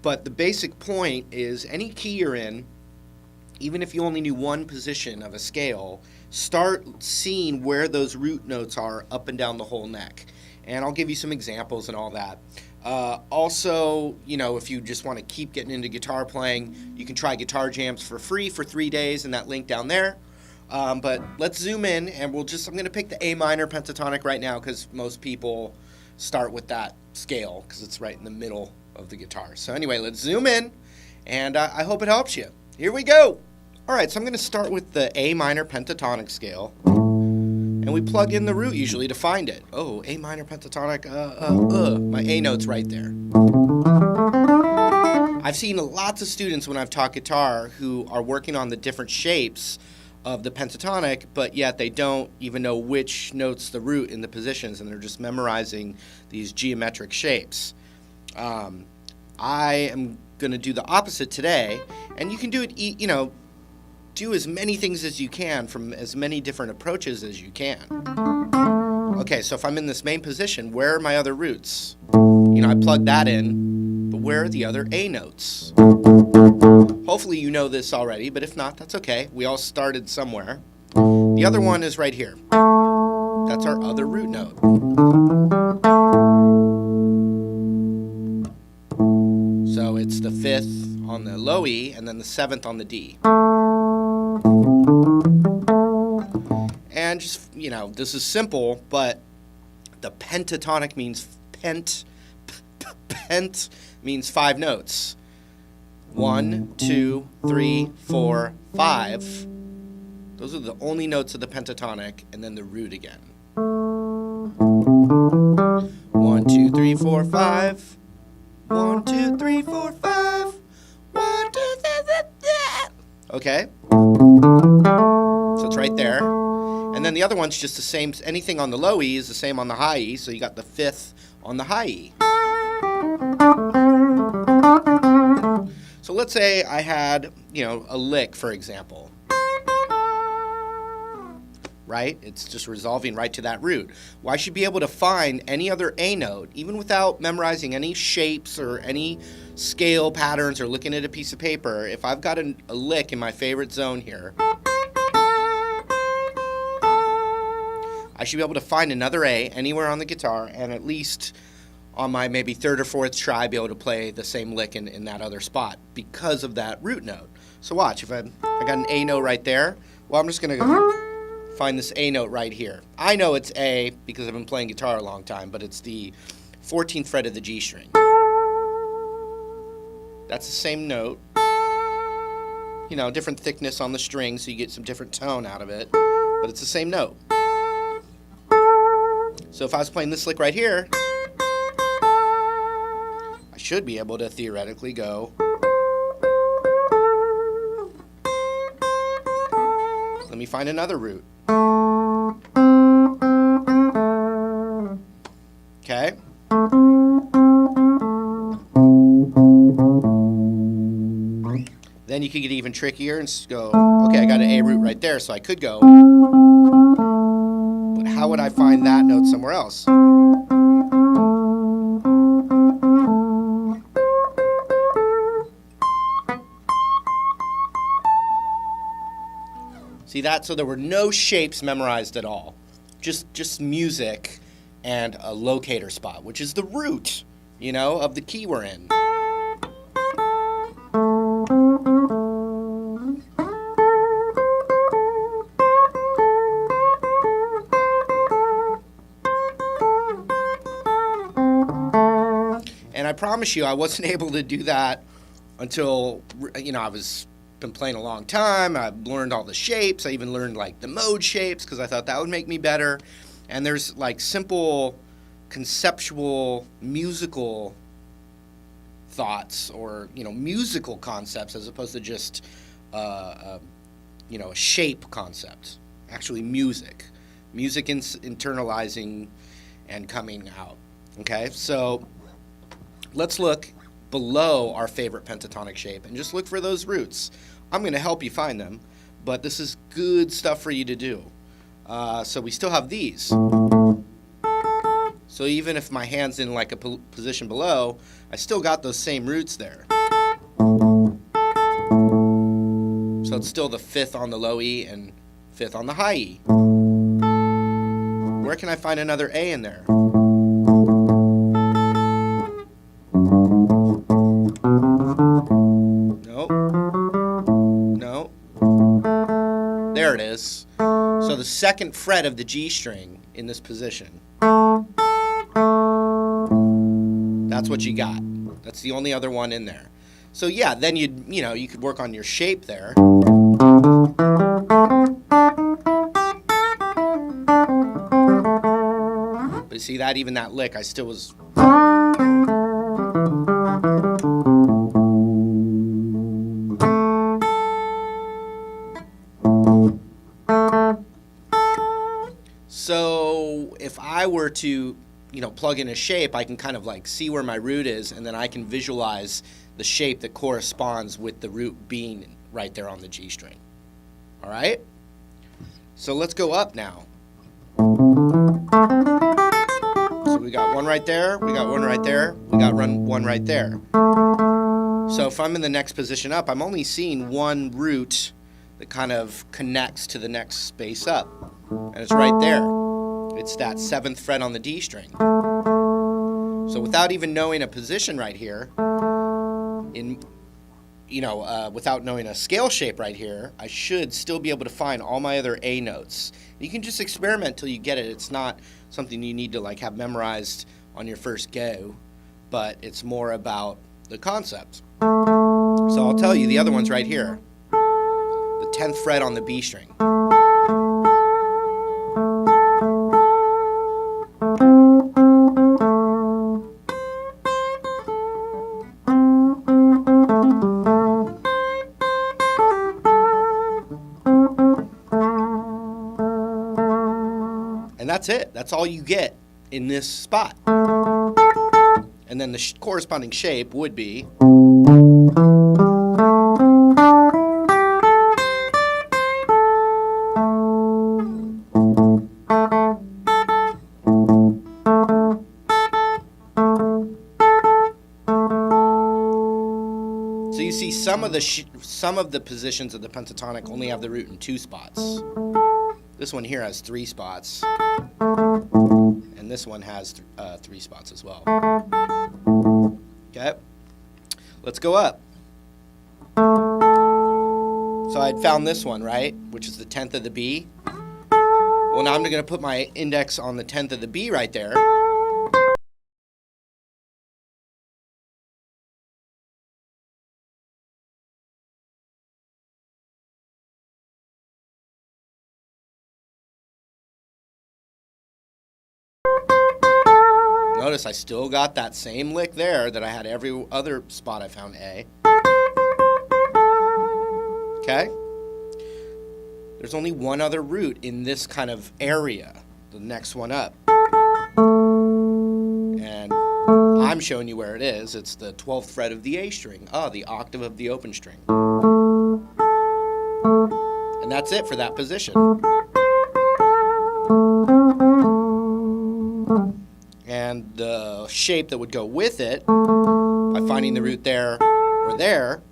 But the basic point is any key you're in, even if you only knew one position of a scale, start seeing where those root notes are up and down the whole neck. And I'll give you some examples and all that. Also, if you just want to keep getting into guitar playing, you can try guitar jams for free for 3 days in that link down there. But let's zoom in, and I'm going to pick the A minor pentatonic right now because most people start with that scale because it's right in the middle of the guitar. So anyway, let's zoom in, and I hope it helps you. Here we go. All right, so I'm going to start with the A minor pentatonic scale, and we plug in the root usually to find it. Oh, A minor pentatonic, my A note's right there. I've seen lots of students when I've taught guitar who are working on the different shapes of the pentatonic, but yet they don't even know which note's the root in the positions, and they're just memorizing these geometric shapes. I am going to do the opposite today, and you can do it, do as many things as you can from as many different approaches as you can. Okay, so if I'm in this main position, where are my other roots? I plug that in, but where are the other A notes? Hopefully you know this already, but if not, that's okay. We all started somewhere. The other one is right here. That's our other root note. So it's the 5th on the low E and then the 7th on the D. And just, this is simple, but the pentatonic means pent means 5 notes. 1, 2, 3, 4, 5. Those are the only notes of the pentatonic, and then the root again. 1, 2, 3, 4, 5. 1, 2, 3, 4, 5. 1, 2, 3, 4. Okay? So it's right there. And then the other one's just the same. Anything on the low E is the same on the high E, so you got the 5th on the high E. So let's say I had, a lick, for example. Right? It's just resolving right to that root. Well, I should be able to find any other A note, even without memorizing any shapes or any scale patterns or looking at a piece of paper. If I've got a lick in my favorite zone here, I should be able to find another A anywhere on the guitar, and at least on my maybe 3rd or 4th try, be able to play the same lick in that other spot because of that root note. So watch, if I got an A note right there, well, I'm just going to find this A note right here. I know it's A because I've been playing guitar a long time, but it's the 14th fret of the G string. That's the same note. Different thickness on the string, so you get some different tone out of it, but it's the same note. So if I was playing this lick right here, I should be able to theoretically go. Let me find another root. Okay. Then you could get even trickier and go, okay, I got an A root right there, so I could go. But how would I find that note somewhere else? See that? So there were no shapes memorized at all. Just music and a locator spot, which is the root, of the key we're in. And I promise you, I wasn't able to do that until, I was been playing a long time. I've learned all the shapes. I even learned the mode shapes because I thought that would make me better. And there's simple conceptual musical thoughts or musical concepts as opposed to just a shape concept. Actually music internalizing and coming out. Okay, so let's look below our favorite pentatonic shape and just look for those roots. I'm going to help you find them, but this is good stuff for you to do. So we still have these. So So even if my hand's in like a position below, I still got those same roots there. So it's still the 5th on the low E and 5th on the high E. Where can I find another A in there? Nope. No. There it is. So the 2nd fret of the G string in this position. That's what you got. That's the only other one in there. So yeah, then you could work on your shape there. But you see that even that lick, I still was. So if I were to, plug in a shape, I can kind of like see where my root is, and then I can visualize the shape that corresponds with the root being right there on the G string. All right? So let's go up now. So we got one right there, we got one right there, we got one right there. So if I'm in the next position up, I'm only seeing one root that kind of connects to the next space up. And it's right there. It's that 7th fret on the D string. So without even knowing a position right here, without knowing a scale shape right here, I should still be able to find all my other A notes. You can just experiment till you get it. It's not something you need to like have memorized on your first go, but it's more about the concept. So I'll tell you, the other one's right here. The 10th fret on the B string. And that's it. That's all you get in this spot. And then the corresponding shape would be. So you see some of the positions of the pentatonic only have the root in 2 spots. This one here has 3 spots, and this one has 3 spots as well. Okay, let's go up. So I'd found this one, right, which is the 10th of the B. Well, now I'm going to put my index on the 10th of the B right there. Notice I still got that same lick there that I had every other spot I found A. Okay? There's only one other root in this kind of area, the next one up. And I'm showing you where it is. It's the 12th fret of the A string. The octave of the open string. And that's it for that position. And the shape that would go with it, by finding the root there or there,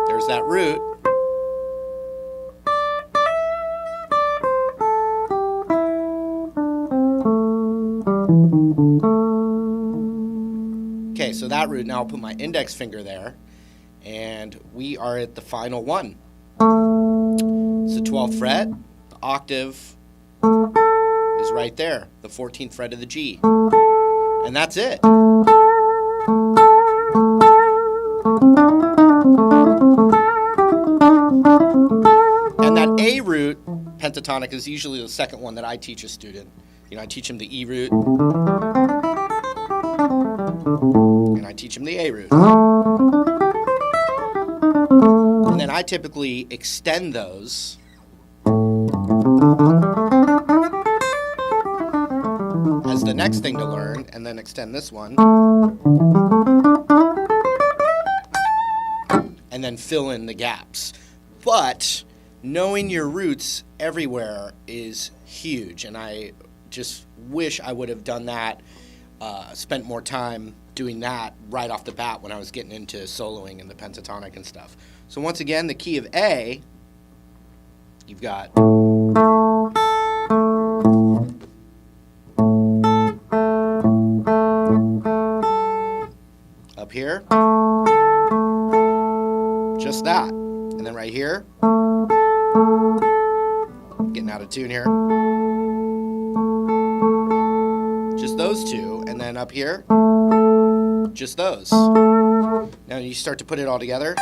there's that root. Okay, so that root, now I'll put my index finger there, and we are at the final one. It's the 12th fret, the octave is right there, the 14th fret of the G, and that's it. And that A root, pentatonic, is usually the second one that I teach a student. I teach him the E root, and I teach him the A root. And then I typically extend those as the next thing to learn, and then extend this one. And then fill in the gaps. But knowing your roots everywhere is huge, and I just wish I would have done that, spent more time doing that right off the bat when I was getting into soloing and the pentatonic and stuff. So once again, the key of A, you've got up here, just that. And then right here, getting out of tune here, just those two. And then up here, just those. Now you start to put it all together.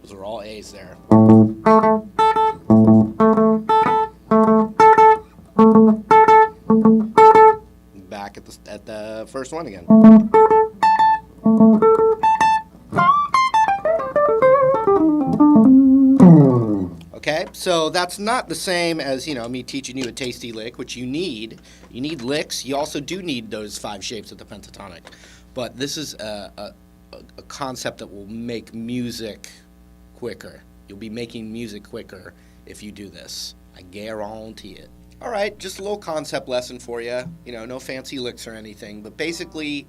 Those are all A's there. Back at the first one again. Okay, so that's not the same as, me teaching you a tasty lick, which you need. You need licks. You also do need those 5 shapes of the pentatonic. But this is a concept that will make music quicker. You'll be making music quicker if you do this. I guarantee it. All right, just a little concept lesson for you. No fancy licks or anything, but basically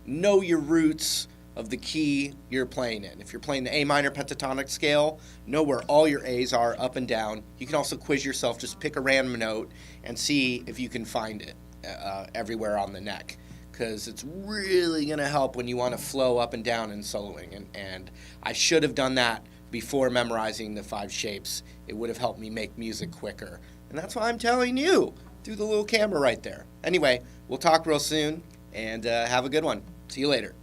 know your roots of the key you're playing in. If you're playing the A minor pentatonic scale, know where all your A's are up and down. You can also quiz yourself, just pick a random note and see if you can find it everywhere on the neck, because it's really going to help when you want to flow up and down in soloing. And I should have done that before memorizing the 5 shapes. It would have helped me make music quicker. And that's why I'm telling you through the little camera right there. Anyway, we'll talk real soon, and have a good one. See you later.